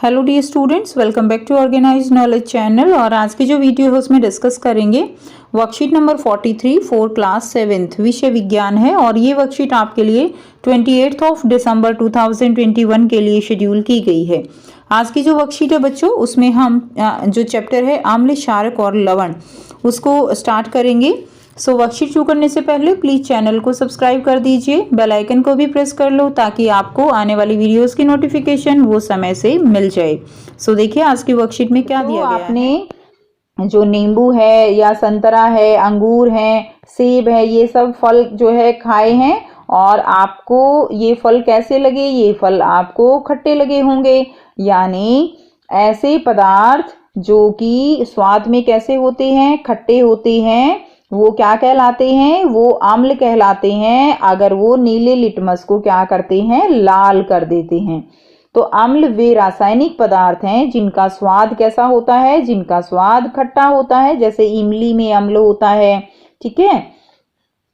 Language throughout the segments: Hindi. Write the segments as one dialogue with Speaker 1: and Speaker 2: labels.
Speaker 1: Hello dear students, welcome back to organised knowledge channel. और आज की जो वीडियो है उसमें डिस्कस करेंगे worksheet number 43 for class 7th विषय विज्ञान है। और ये वर्कशीट आपके लिए 28 दिसंबर 2021 के लिए शेड्यूल की गई है। आज की जो वर्कशीट है बच्चों, उसमें हम जो चैप्टर है आम्ल, क्षारक और लवण, उसको स्टार्ट करेंगे। सो वर्कशीट शुरू करने से पहले प्लीज चैनल को सब्सक्राइब कर दीजिए, बेल आइकन को भी प्रेस कर लो ताकि आपको आने वाली वीडियोस की नोटिफिकेशन वो समय से मिल जाए। सो देखिए आज की वर्कशीट में क्या दिया गया है। आपने जो नींबू है या संतरा है, अंगूर है, सेब है, ये सब फल जो है खाए हैं और आपको ये फल कैसे लगे? ये फल आपको खट्टे लगे होंगे। यानी ऐसे पदार्थ जो कि स्वाद में कैसे होते हैं? खट्टे होते हैं, वो क्या कहलाते हैं? वो अम्ल कहलाते हैं। अगर वो नीले लिटमस को क्या करते हैं? लाल कर देते हैं। तो अम्ल वे रासायनिक पदार्थ हैं जिनका स्वाद कैसा होता है? जिनका स्वाद खट्टा होता है। जैसे इमली में अम्ल होता है, ठीक है।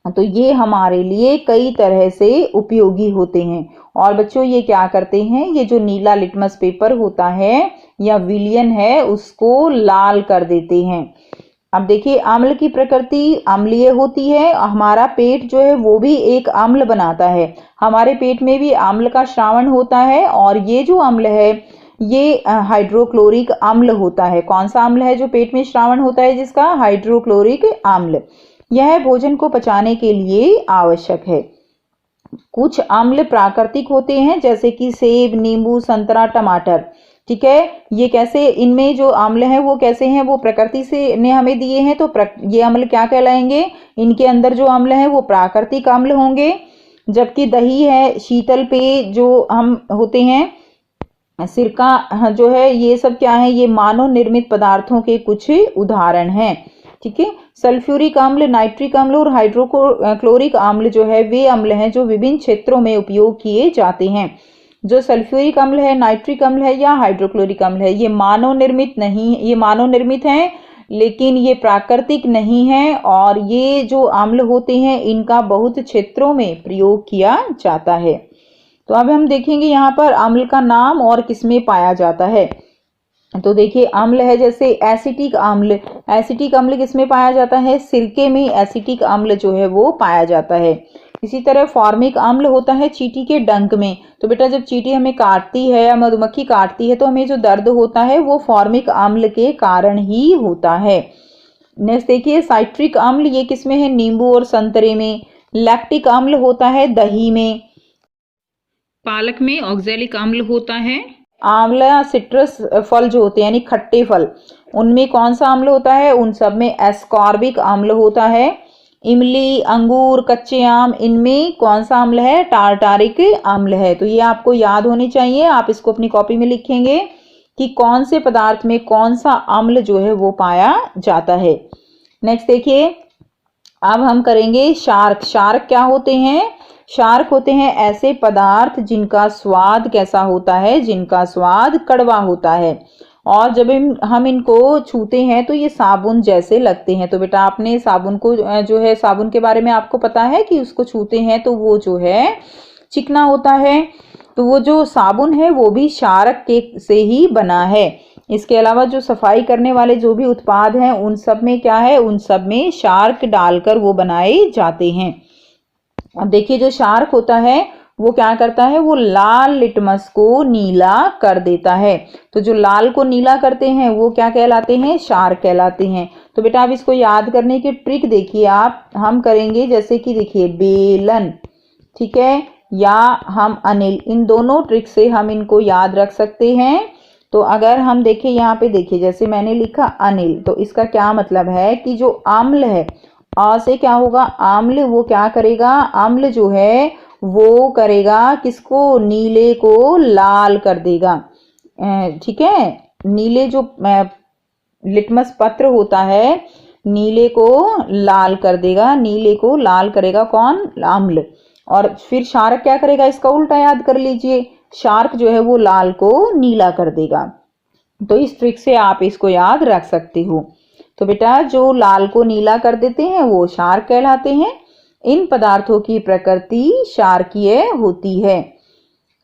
Speaker 1: तो ये हमारे लिए कई तरह से उपयोगी होते हैं। और बच्चों ये क्या करते हैं? ये जो नीला लिटमस पेपर होता है या विलियन है, उसको लाल कर देते हैं। अब देखिए अम्ल की प्रकृति अम्लीय होती है। हमारा पेट जो है वो भी एक अम्ल बनाता है। हमारे पेट में भी अम्ल का श्रावण होता है और ये जो अम्ल है ये हाइड्रोक्लोरिक अम्ल होता है। कौन सा अम्ल है जो पेट में श्रावण होता है? जिसका हाइड्रोक्लोरिक अम्ल। यह भोजन को पचाने के लिए आवश्यक है। कुछ अम्ल प्राकृतिक होते हैं जैसे कि सेब, नींबू, संतरा, टमाटर, ठीक है। ये कैसे, इनमें जो अम्ल हैं वो कैसे हैं? वो प्रकृति से ने हमें दिए हैं। तो ये अम्ल क्या कहलाएंगे? इनके अंदर जो अम्ल हैं वो प्राकृतिक अम्ल होंगे। जबकि दही है, शीतल पेय जो हम होते हैं, सिरका जो है, ये सब क्या है? ये मानव निर्मित पदार्थों के कुछ उदाहरण हैं, ठीक है। सल्फ्यूरिक अम्ल, नाइट्रिक अम्ल और हाइड्रोक्लोरिक अम्ल जो है वे अम्ल हैं जो विभिन्न क्षेत्रों में उपयोग किए जाते हैं। जो सल्फ्यूरिक अम्ल है, नाइट्रिक अम्ल है या हाइड्रोक्लोरिक अम्ल है, ये मानव निर्मित नहीं, ये मानव निर्मित हैं लेकिन ये प्राकृतिक नहीं है। और ये जो अम्ल होते हैं इनका बहुत क्षेत्रों में प्रयोग किया जाता है। तो अब हम देखेंगे यहाँ पर अम्ल का नाम और किसमें पाया जाता है। तो देखिए अम्ल है जैसे एसिटिक अम्ल। एसिटिक अम्ल किसमें पाया जाता है? सिरके में एसिटिक अम्ल जो है वो पाया जाता है। इसी तरह फॉर्मिक अम्ल होता है चींटी के डंक में। तो बेटा जब चींटी हमें काटती है या मधुमक्खी काटती है तो हमें जो दर्द होता है वो फॉर्मिक अम्ल के कारण ही होता है। नेक्स्ट देखिए साइट्रिक अम्ल, ये किसमें है? नींबू और संतरे में। लैक्टिक अम्ल होता है दही में। पालक में ऑक्जेलिक अम्ल होता है। आंवला, सिट्रस फल जो होते हैं यानी खट्टे फल, उनमें कौन सा अम्ल होता है? उन सब में एस्कॉर्बिक अम्ल होता है। इमली, अंगूर, कच्चे आम, इनमें कौन सा अम्ल है? टार्टारिक अम्ल है। तो ये आपको याद होनी चाहिए। आप इसको अपनी कॉपी में लिखेंगे कि कौन से पदार्थ में कौन सा अम्ल जो है वो पाया जाता है। नेक्स्ट देखिए अब हम करेंगे शार्क। शार्क क्या होते हैं? शार्क होते हैं ऐसे पदार्थ जिनका स्वाद कैसा होता है? जिनका स्वाद कड़वा होता है। और जब हम इनको छूते हैं तो ये साबुन जैसे लगते हैं। तो बेटा आपने साबुन को जो है, साबुन के बारे में आपको पता है कि उसको छूते हैं तो वो जो है चिकना होता है। तो वो जो साबुन है वो भी शार्क के से ही बना है। इसके अलावा जो सफाई करने वाले जो भी उत्पाद हैं उन सब में क्या है? उन सब में शार्क डालकर वो बनाए जाते हैं। अब देखिए जो शार्क होता है वो क्या करता है? वो लाल लिटमस को नीला कर देता है। तो जो लाल को नीला करते हैं वो क्या कहलाते हैं? शार्क कहलाते हैं। तो बेटा आप इसको याद करने की ट्रिक देखिए। आप हम करेंगे जैसे कि देखिए बेलन, ठीक है, या हम अनिल, इन दोनों ट्रिक से हम इनको याद रख सकते हैं। तो अगर हम देखें यहाँ पे, देखिए जैसे मैंने लिखा अनिल, तो इसका क्या मतलब है कि जो अम्ल है, आ से क्या होगा? अम्ल, वो क्या करेगा? अम्ल जो है वो करेगा किसको? नीले को लाल कर देगा, ठीक है। नीले जो लिटमस पत्र होता है नीले को लाल कर देगा, नीले को लाल करेगा कौन? अम्ल। और फिर शार्क क्या करेगा? इसका उल्टा याद कर लीजिए, शार्क जो है वो लाल को नीला कर देगा। तो इस ट्रिक से आप इसको याद रख सकते हो। तो बेटा जो लाल को नीला कर देते हैं वो शार्क कहलाते हैं। इन पदार्थों की प्रकृति क्षारकीय होती है।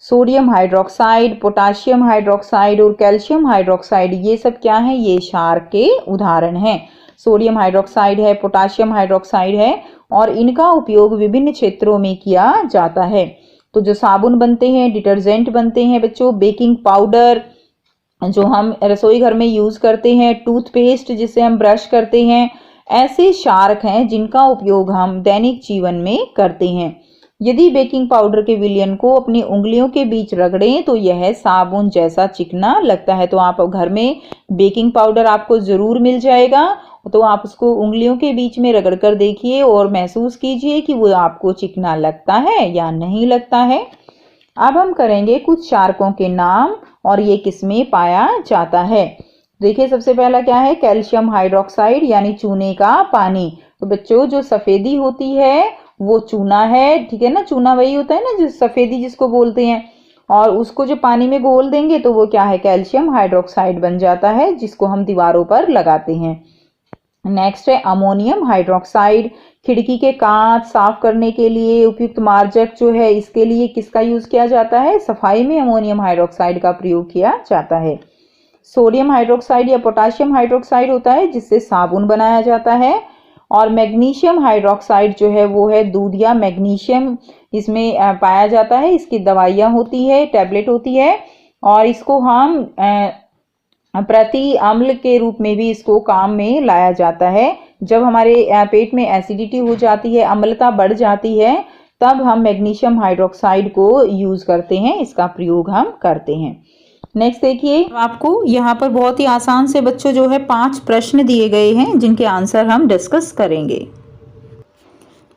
Speaker 1: सोडियम हाइड्रोक्साइड, पोटाशियम हाइड्रोक्साइड और कैल्शियम हाइड्रोक्साइड, ये सब क्या है, ये क्षार के उदाहरण हैं। सोडियम हाइड्रोक्साइड है, पोटाशियम हाइड्रोक्साइड है और इनका उपयोग विभिन्न क्षेत्रों में किया जाता है। तो जो साबुन बनते हैं, डिटर्जेंट बनते हैं बच्चों, बेकिंग पाउडर जो हम रसोई घर में यूज करते हैं, टूथपेस्ट जिसे हम ब्रश करते हैं, ऐसे क्षारक हैं जिनका उपयोग हम दैनिक जीवन में करते हैं। यदि बेकिंग पाउडर के विलयन को अपनी उंगलियों के बीच रगड़ें तो यह साबुन जैसा चिकना लगता है। तो आप घर में बेकिंग पाउडर आपको जरूर मिल जाएगा, तो आप उसको उंगलियों के बीच में रगड़ कर देखिए और महसूस कीजिए कि वो आपको चिकना लगता है या नहीं लगता है। अब हम करेंगे कुछ क्षारकों के नाम और ये किसमें पाया जाता है। देखिए सबसे पहला क्या है, कैल्शियम हाइड्रोक्साइड यानी चूने का पानी। तो बच्चों जो सफेदी होती है वो चूना है, ठीक है ना, चूना वही होता है ना जो सफेदी जिसको बोलते हैं, और उसको जो पानी में घोल देंगे तो वो क्या है, कैल्शियम हाइड्रोक्साइड बन जाता है, जिसको हम दीवारों पर लगाते हैं। नेक्स्ट है अमोनियम हाइड्रोक्साइड। खिड़की के कांच साफ करने के लिए उपयुक्त मार्जक जो है, इसके लिए किसका यूज किया जाता है, सफाई में अमोनियम हाइड्रोक्साइड का प्रयोग किया जाता है। सोडियम हाइड्रोक्साइड या पोटाशियम हाइड्रोक्साइड होता है जिससे साबुन बनाया जाता है। और मैग्नीशियम हाइड्रोक्साइड जो है वो है दूध या मैग्नीशियम इसमें पाया जाता है। इसकी दवाइयाँ होती है, टैबलेट होती है, और इसको हम प्रति अम्ल के रूप में भी इसको काम में लाया जाता है। जब हमारे पेट में एसिडिटी हो जाती है, अम्लता बढ़ जाती है, तब हम मैग्नीशियम हाइड्रोक्साइड को यूज करते हैं, इसका प्रयोग हम करते हैं। नेक्स्ट देखिए, आपको यहाँ पर बहुत ही आसान से बच्चों जो है 5 प्रश्न दिए गए हैं जिनके आंसर हम डिस्कस करेंगे।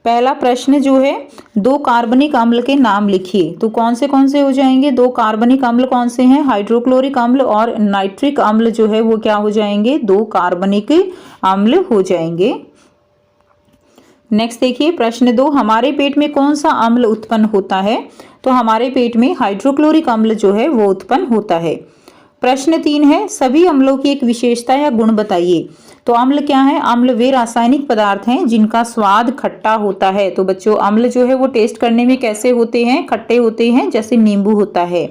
Speaker 1: पहला प्रश्न जो है, 2 कार्बनिक अम्ल के नाम लिखिए। तो कौन से हो जाएंगे, 2 कार्बनिक अम्ल कौन से हैं, हाइड्रोक्लोरिक अम्ल और नाइट्रिक अम्ल जो है वो क्या हो जाएंगे, 2 कार्बनिक अम्ल हो जाएंगे। नेक्स्ट देखिए प्रश्न 2, हमारे पेट में कौन सा अम्ल उत्पन्न होता है। तो हमारे पेट में हाइड्रोक्लोरिक अम्ल जो है वो उत्पन्न होता है। प्रश्न 3 है, सभी अम्लों की एक विशेषता या गुण बताइए। तो अम्ल क्या है, अम्ल वे रासायनिक पदार्थ हैं जिनका स्वाद खट्टा होता है। तो बच्चों अम्ल जो है वो टेस्ट करने में कैसे होते हैं, खट्टे होते हैं, जैसे नींबू होता है।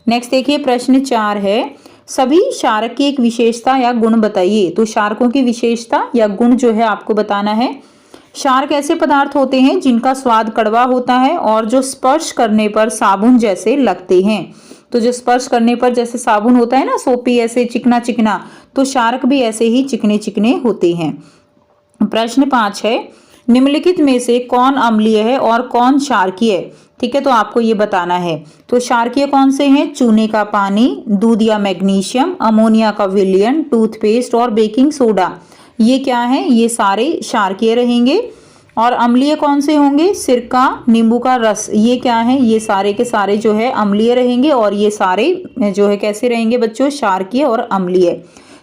Speaker 1: नेक्स्ट देखिए प्रश्न 4 है, सभी क्षारक की एक विशेषता या गुण बताइए। तो क्षारकों की विशेषता या गुण जो है आपको बताना है। क्षारक ऐसे पदार्थ होते हैं जिनका स्वाद कड़वा होता है और जो स्पर्श करने पर साबुन जैसे लगते हैं। तो जो स्पर्श करने पर जैसे साबुन होता है ना, सोपी ऐसे चिकना चिकना, तो क्षारक भी ऐसे ही चिकने चिकने होते हैं। प्रश्न 5 है, निम्नलिखित में से कौन अम्लीय है और कौन क्षारकीय। ठीक है, तो आपको ये बताना है। तो क्षारकीय कौन से हैं, चूने का पानी, दूध या मैग्नीशियम, अमोनिया का विलयन, टूथपेस्ट और बेकिंग सोडा, ये क्या है, ये सारे क्षारकीय रहेंगे। और अम्लीय कौन से होंगे, सिरका, नींबू का रस, ये क्या है, ये सारे के सारे जो है अम्लीय रहेंगे। और ये सारे जो है कैसे रहेंगे बच्चों, क्षारकीय और अम्लीय।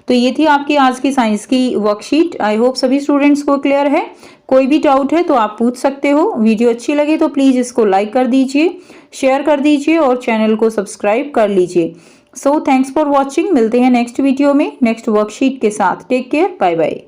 Speaker 1: तो ये थी आपकी आज की साइंस की वर्कशीट। आई होप सभी स्टूडेंट्स को क्लियर है। कोई भी डाउट है तो आप पूछ सकते हो। वीडियो अच्छी लगी तो प्लीज़ इसको लाइक कर दीजिए, शेयर कर दीजिए और चैनल को सब्सक्राइब कर लीजिए। So thanks for watching. मिलते हैं नेक्स्ट वीडियो में नेक्स्ट वर्कशीट के साथ। Take care, bye bye.